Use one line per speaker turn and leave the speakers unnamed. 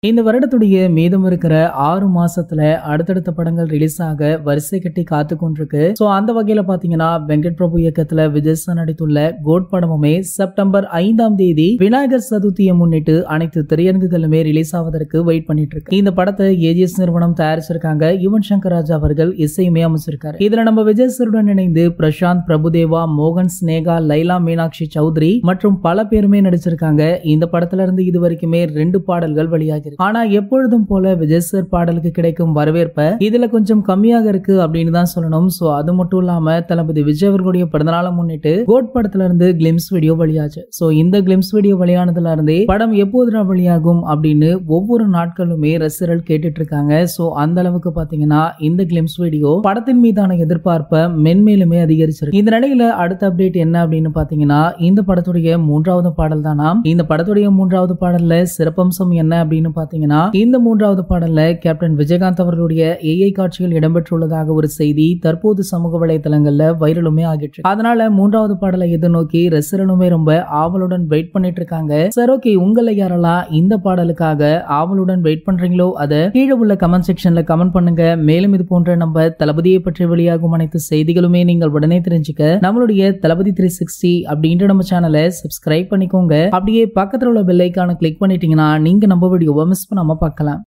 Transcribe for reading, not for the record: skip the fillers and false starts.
இந்த வருடத்துடைய மீதம் இருக்கிற 6 மாசத்துல அடுத்தடுத்த படங்கள் ரிலீஸ் ஆக வரிசை கட்டி காத்து கொண்டிருக்கு. சோ அந்த வகையில பாத்தீங்கன்னா வெங்கட் பிரபு இயக்கத்துல விஜய் சார் நடித்துள்ள கோட் படமுமே செப்டம்பர் 5ஆம் தேதி விநாயகர் சதுர்த்தியை முன்னிட்டு அனைத்து திரையரங்குகளுமே ரிலீஸ் ஆவதற்கு வெயிட் பண்ணிட்டு இருக்கு. இந்த படத்தை ஏஜிஎஸ் நிறுவனம் தயாரிச்சிருக்காங்க. யுவன் சங்கர் ராஜா அவர்கள் இசையுமே அமைச்சிருக்காரு. இதுல நம்ம விஜய் சாருடன் இணைந்து பிரசாந்த் பிரபுதேவா, மோகன், ஸ்னேகா, லைலா மீனாட்சி சௌத்ரி மற்றும் பல பேருமே நடிச்சிருக்காங்க. இந்த படத்துல இருந்து இது வரைக்குமே 2 பாடல்கள் வெளியாகி இருக்கு. ஆனா எப்பொழுதும் போல விஜய் சார் பாடலுக்கு கிடைக்கும் வரவேற்ப இதுல கொஞ்சம் கம்மியாக இருக்கு அப்படின்னு தான் சொல்லணும். சோ அது மட்டும் இல்லாம தளபதி விஜய் அவர்களுடைய பிறந்தநாளை முன்னிட்டு கோட் படத்துல இருந்து கிளிம்ஸ் வீடியோ வெளியாச்சு. சோ இந்த கிளிம்ஸ் வீடியோ வெளியானதுல இருந்தே படம் எப்போது வெளியாகும் அப்படின்னு ஒவ்வொரு நாட்களுமே ரசிகர்கள் கேட்டுட்டு இருக்காங்க. சோ அந்த அளவுக்கு பாத்தீங்கன்னா இந்த கிளிம்ஸ் வீடியோ படத்தின் மீதான எதிர்பார்ப்பை மென்மேலுமே அதிகரிச்சிருக்கு. இந்த நிலையில அடுத்த அப்டேட் என்ன அப்படின்னு பாத்தீங்கன்னா இந்த படத்துடைய 3வது பாடல் தானா. இந்த படத்துடைய 3வது பாடல்ல சிறப்பம்சம் என்ன அப்படின்னு பாத்தீங்கன்னா இந்த 3வது பாடல்ல கேப்டன் விஜயகாந்த் அவர்களுடைய ஏஐ காட்சிகள் இடம்பெற்றுள்ளதாக ஒரு செய்தி தற்போது சமூக வலைதளங்கள்ல வைரலுமே ஆகிட்டு. அதனால 3வது பாடலை எதிர்நோக்கி ரசிகர்களுமே ரொம்ப ஆவலுடன் வெயிட் பண்ணிட்டு இருக்காங்க. சரி, ஓகே, உங்களை யாரெல்லாம் இந்த பாடலுக்காக ஆவலுடன் வெயிட் பண்றீங்களோ அதை கீழே உள்ள கமெண்ட் செக்ஷன்ல கமெண்ட் பண்ணுங்க. மேலும் இது போன்ற நம்ம தளபதியை பற்றி வெளியாகும் அனைத்து செய்திகளுமே நீங்கள் உடனே தெரிஞ்சுக்க நம்மளுடைய தளபதி 360 அப்படின்ற நம்ம சேனலை சப்ஸ்கிரைப் பண்ணிக்கோங்க. அப்படியே பக்கத்துல உள்ள பெல் ஐகானை கிளிக் பண்ணிட்டீங்கன்னா நீங்க நம்ம வீடியோவை மிஸ் பண்ணாம பார்க்கலாம்.